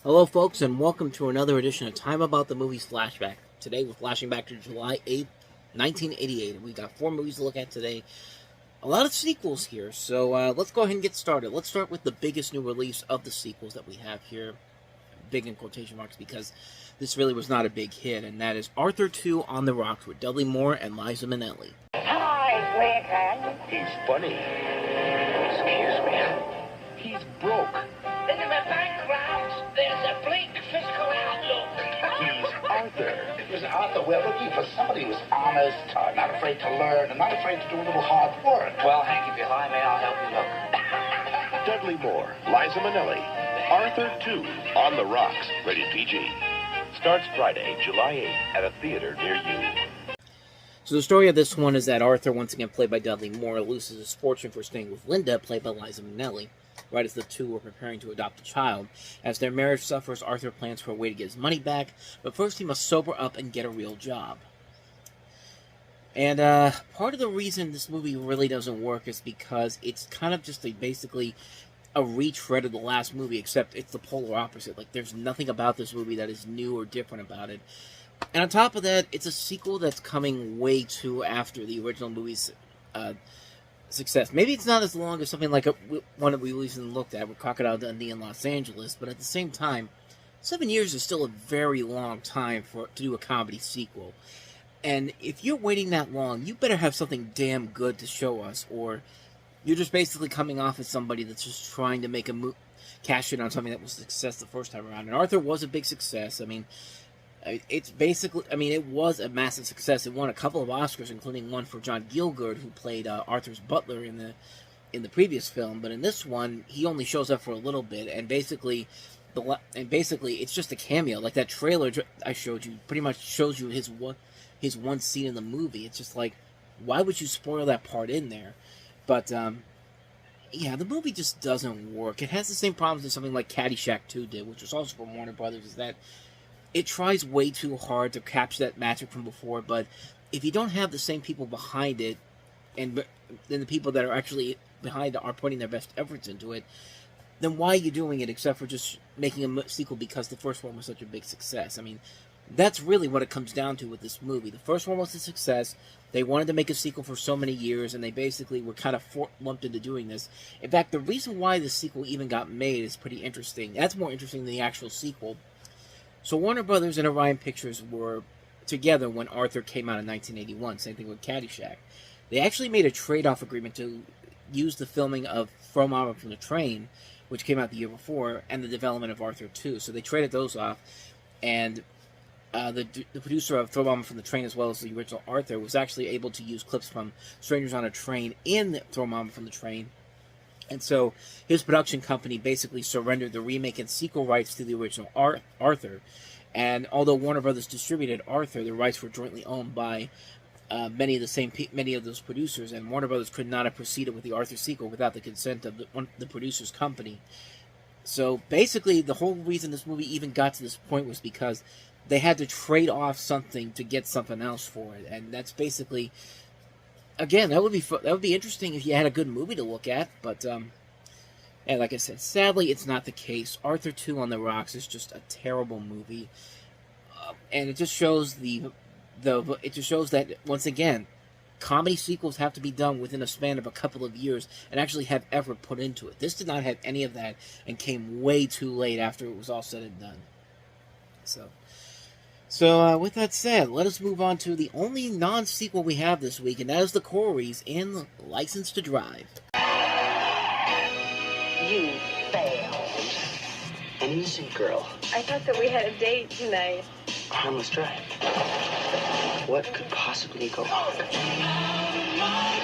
Hello, folks, and welcome to another edition of Time About the Movies Flashback. Today, we're flashing back to July 8th, 1988. We got 4 movies to look at today. A lot of sequels here, so let's go ahead and get started. Let's start with the biggest new release of the sequels that we have here. Big in quotation marks, because this really was not a big hit, and that is Arthur II on the Rocks with Dudley Moore and Liza Minnelli. Hi, Lincoln. He's funny. Excuse me. He's broke. Look at the background. There's a bleak fiscal outlook. He's Arthur. It was Arthur. We're looking for somebody who's honest, not afraid to learn, and not afraid to do a little hard work. Well, Hank, if you hire me, I'll help you look. Dudley Moore, Liza Minnelli, Arthur II on the Rocks, rated PG. Starts Friday, July 8th at a theater near you. So the story of this one is that Arthur, once again played by Dudley Moore, loses his fortune for staying with Linda, played by Liza Minnelli, right as the two are preparing to adopt a child. As their marriage suffers, Arthur plans for a way to get his money back, but first he must sober up and get a real job. And part of the reason this movie really doesn't work is because it's kind of just basically a retread of the last movie, except it's the polar opposite. Like, there's nothing about this movie that is new or different about it. And on top of that, it's a sequel that's coming way too after the original movie's success. Maybe it's not as long as something like one that we recently looked at with Crocodile Dundee in Los Angeles, but at the same time, 7 years is still a very long time to do a comedy sequel. And if you're waiting that long, you better have something damn good to show us, or you're just basically coming off as somebody that's just trying to make cash in on something that was a success the first time around. And Arthur was a big success. I mean, it was a massive success. It won a couple of Oscars, including one for John Gielgud, who played Arthur's butler in the previous film. But in this one, he only shows up for a little bit, and basically, it's just a cameo. Like that trailer I showed you, pretty much shows you his one scene in the movie. It's just like, why would you spoil that part in there? But yeah, the movie just doesn't work. It has the same problems as something like Caddyshack 2 did, which was also from Warner Brothers. Is that it tries way too hard to capture that magic from before, but if you don't have the same people behind it, and then the people that are actually behind it are putting their best efforts into it, then why are you doing it except for just making a sequel because the first one was such a big success? I mean, that's really what it comes down to with this movie. The first one was a success. They wanted to make a sequel for so many years, and they basically were kind of lumped into doing this. In fact, the reason why the sequel even got made is pretty interesting. That's more interesting than the actual sequel. So Warner Brothers and Orion Pictures were together when Arthur came out in 1981. Same thing with Caddyshack. They actually made a trade-off agreement to use the filming of Throw Mama from the Train, which came out the year before, and the development of Arthur II. So they traded those off, and the producer of Throw Mama from the Train, as well as the original Arthur, was actually able to use clips from Strangers on a Train in Throw Mama from the Train. And so his production company basically surrendered the remake and sequel rights to the original Arthur. And although Warner Brothers distributed Arthur, the rights were jointly owned by many of those producers, and Warner Brothers could not have proceeded with the Arthur sequel without the consent of the producer's company. So basically, the whole reason this movie even got to this point was because they had to trade off something to get something else for it, and that's basically, again, that would be interesting if you had a good movie to look at, but and like I said, sadly, it's not the case. Arthur II on the Rocks is just a terrible movie, and it just shows that once again, comedy sequels have to be done within a span of a couple of years and actually have effort put into it. This did not have any of that and came way too late after it was all said and done. So with that said, let us move on to the only non-sequel we have this week, and that is the Coreys in License to Drive. You failed. An innocent girl. I thought that we had a date tonight. Harmless drive. What could possibly go wrong? Not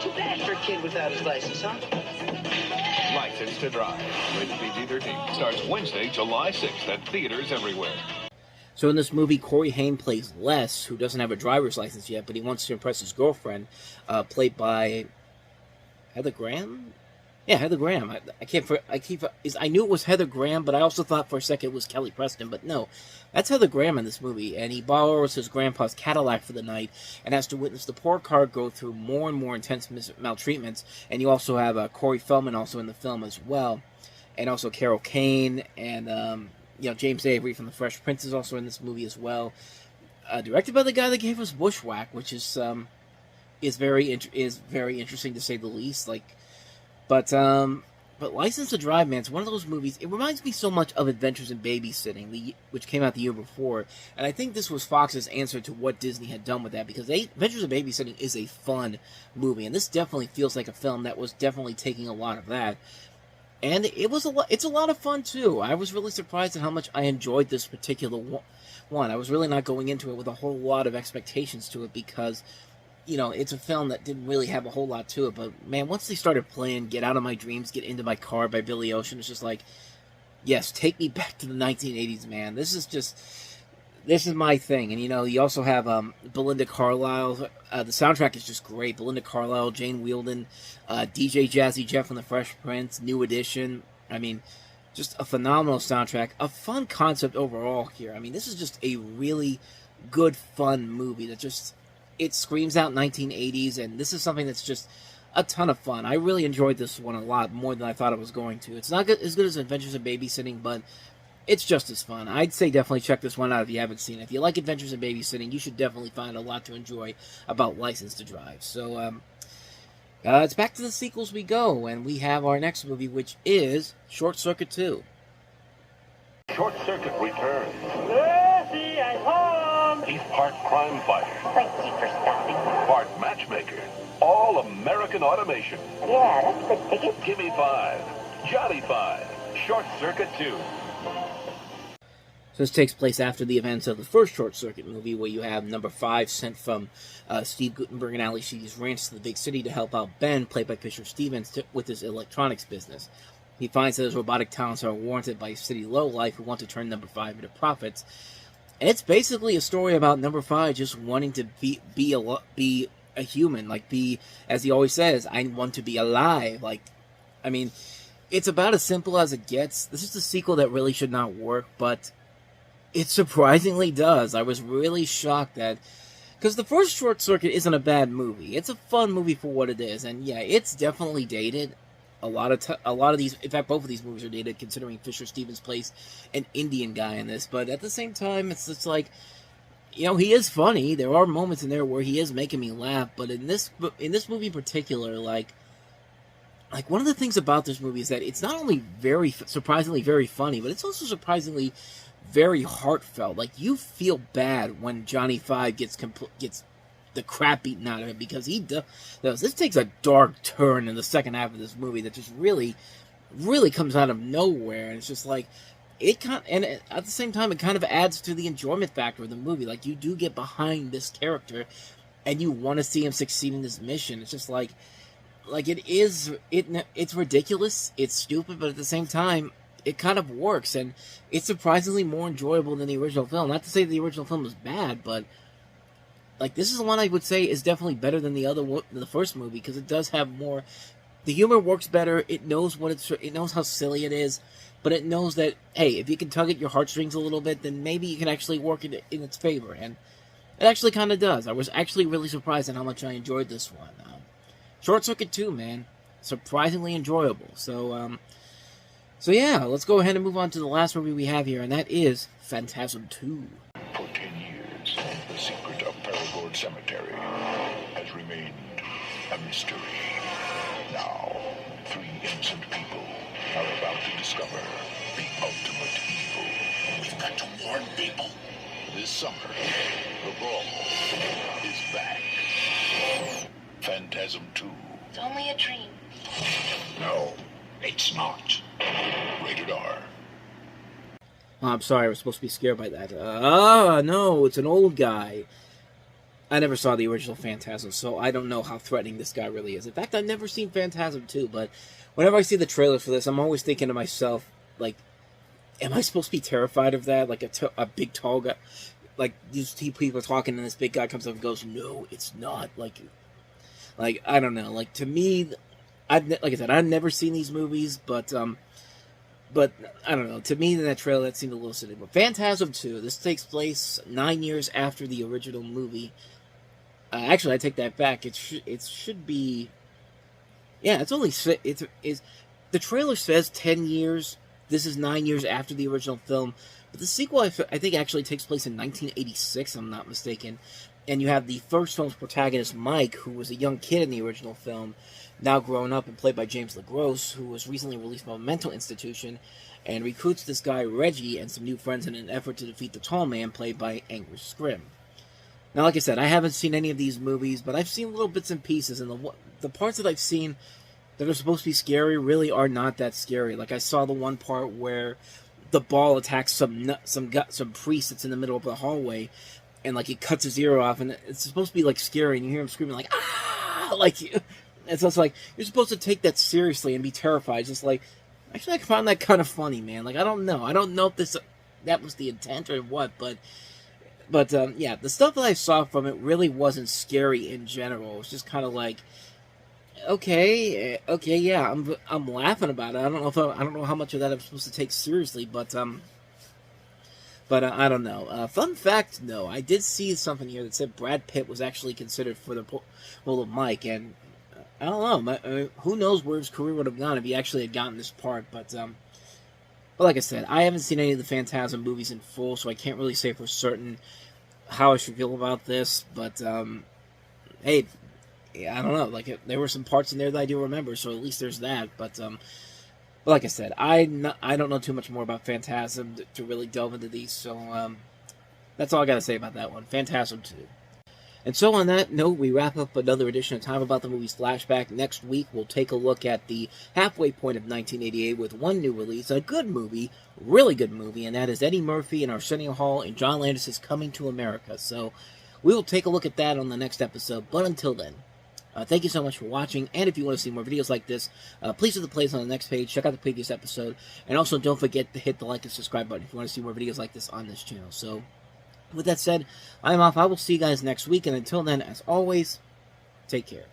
too bad for a kid without his license, huh? License to Drive, rated PG-13, starts Wednesday, July 6th at theaters everywhere. So in this movie, Corey Haim plays Les, who doesn't have a driver's license yet, but he wants to impress his girlfriend, played by Heather Graham? Yeah, Heather Graham. I knew it was Heather Graham, but I also thought for a second it was Kelly Preston. But no, that's Heather Graham in this movie, and he borrows his grandpa's Cadillac for the night and has to witness the poor car go through more and more intense maltreatments. And you also have Corey Feldman also in the film as well, and also Carol Kane, and James Avery from The Fresh Prince is also in this movie as well. Directed by the guy that gave us Bushwhack, which is very interesting to say the least. But License to Drive, man, it's one of those movies. It reminds me so much of Adventures in Babysitting, which came out the year before. And I think this was Fox's answer to what Disney had done with that, because Adventures in Babysitting is a fun movie, and this definitely feels like a film that was definitely taking a lot of that. And it's a lot of fun too. I was really surprised at how much I enjoyed this particular one. I was really not going into it with a whole lot of expectations to it, because it's a film that didn't really have a whole lot to it. But, man, once they started playing Get Out of My Dreams, Get Into My Car by Billy Ocean, it's just like, yes, take me back to the 1980s, man. This is my thing. And, you also have Belinda Carlisle. The soundtrack is just great. Belinda Carlisle, Jane Wielden, DJ Jazzy Jeff from The Fresh Prince, New Edition. I mean, just a phenomenal soundtrack. A fun concept overall here. I mean, this is just a really good, fun movie that just... It screams out 1980s, and this is something that's just a ton of fun. I really enjoyed this one a lot more than I thought it was going to. It's not as good as Adventures in Babysitting, but it's just as fun. I'd say definitely check this one out if you haven't seen it. If you like Adventures in Babysitting, you should definitely find a lot to enjoy about License to Drive. So, it's back to the sequels we go, and we have our next movie, which is Short Circuit 2. Short Circuit returns. Lucy at home. He's part crime fighter, Thank you for stopping. part matchmaker, all American automation. Yeah, that's the ticket. Gimme 5, Johnny 5, Short Circuit 2. So this takes place after the events of the first Short Circuit movie, where you have number 5 sent from Steve Guttenberg and Ali Sheedy's ranch to the big city to help out Ben, played by Fisher Stevens, with his electronics business. He finds that his robotic talents are warranted by city lowlife who want to turn number 5 into profits. And it's basically a story about number 5 just wanting to be a human, as he always says, I want to be alive. It's about as simple as it gets. This is the sequel that really should not work, but it surprisingly does. I was really shocked because the first Short Circuit isn't a bad movie. It's a fun movie for what it is, and yeah, it's definitely dated. A lot of these, in fact, both of these movies are dated, considering Fisher Stevens plays an Indian guy in this. But at the same time, it's just like, he is funny. There are moments in there where he is making me laugh. But in this movie in particular, like one of the things about this movie is that it's not only surprisingly very funny, but it's also surprisingly very heartfelt. Like, you feel bad when Johnny Five gets the crap beaten out of him, because he does. This takes a dark turn in the second half of this movie that just really, really comes out of nowhere, and it's just like and at the same time, it kind of adds to the enjoyment factor of the movie. Like, you do get behind this character, and you want to see him succeed in this mission. It's just like it's ridiculous, it's stupid, but at the same time, it kind of works, and it's surprisingly more enjoyable than the original film. Not to say the original film was bad, but this is the one I would say is definitely better than the first movie, because it does have more. The humor works better. It knows it knows how silly it is, but it knows that, hey, if you can tug at your heartstrings a little bit, then maybe you can actually work it in its favor, and it actually kind of does. I was actually really surprised at how much I enjoyed this one. Short Circuit 2, man, surprisingly enjoyable. So yeah, let's go ahead and move on to the last movie we have here, and that is Phantasm 2. For 10 years, the secret of Perigord Cemetery has remained a mystery. Now, 3 innocent people are about to discover the ultimate evil. We've got to warn people. This summer, the brawl is back. Phantasm 2. It's only a dream. No, it's not. Rated R. Oh, I'm sorry, I was supposed to be scared by that. No, it's an old guy. I never saw the original Phantasm, so I don't know how threatening this guy really is. In fact, I've never seen Phantasm 2, but whenever I see the trailer for this, I'm always thinking to myself, am I supposed to be terrified of that? A big, tall guy? These two people are talking, and this big guy comes up and goes, no, it's not. I don't know. To me, like I said, I've never seen these movies, but I don't know. To me, in that trailer, that seemed a little silly. But Phantasm II, this takes place 9 years after the original movie. Actually, I take that back. It should be. Yeah, it's only it's the trailer says 10 years. This is 9 years after the original film, but the sequel I think actually takes place in 1986. I'm not mistaken. And you have the first film's protagonist, Mike, who was a young kid in the original film, now grown up and played by James LaGrosse, who was recently released from a mental institution, and recruits this guy, Reggie, and some new friends in an effort to defeat the Tall Man, played by Angus Scrimm. Now, like I said, I haven't seen any of these movies, but I've seen little bits and pieces, and the parts that I've seen that are supposed to be scary really are not that scary. Like, I saw the one part where the ball attacks some priest that's in the middle of the hallway, and like it cuts his ear off, and it's supposed to be like scary, and you hear him screaming like ah, like it's also like you're supposed to take that seriously and be terrified. Just like actually, I found that kind of funny, man. Like I don't know if that was the intent or what, but yeah, the stuff that I saw from it really wasn't scary in general. It was just kind of like okay, yeah, I'm laughing about it. I don't know how much of that I'm supposed to take seriously, but I don't know. Fun fact, no, I did see something here that said Brad Pitt was actually considered for the role of Mike, and I don't know. Who knows where his career would have gone if he actually had gotten this part, but like I said, I haven't seen any of the Phantasm movies in full, so I can't really say for certain how I should feel about this, but hey, yeah, I don't know. Like, there were some parts in there that I do remember, so at least there's that, but like I said, I don't know too much more about Phantasm to really delve into these, so that's all I got to say about that one, Phantasm 2. And so on that note, we wrap up another edition of Time About the Movies Flashback. Next week, we'll take a look at the halfway point of 1988 with one new release, a good movie, really good movie, and that is Eddie Murphy and Arsenio Hall and John Landis' Coming to America. So we will take a look at that on the next episode, but until then, thank you so much for watching, and if you want to see more videos like this, please hit the plays on the next page, check out the previous episode, and also don't forget to hit the like and subscribe button if you want to see more videos like this on this channel. So, with that said, I'm off. I will see you guys next week, and until then, as always, take care.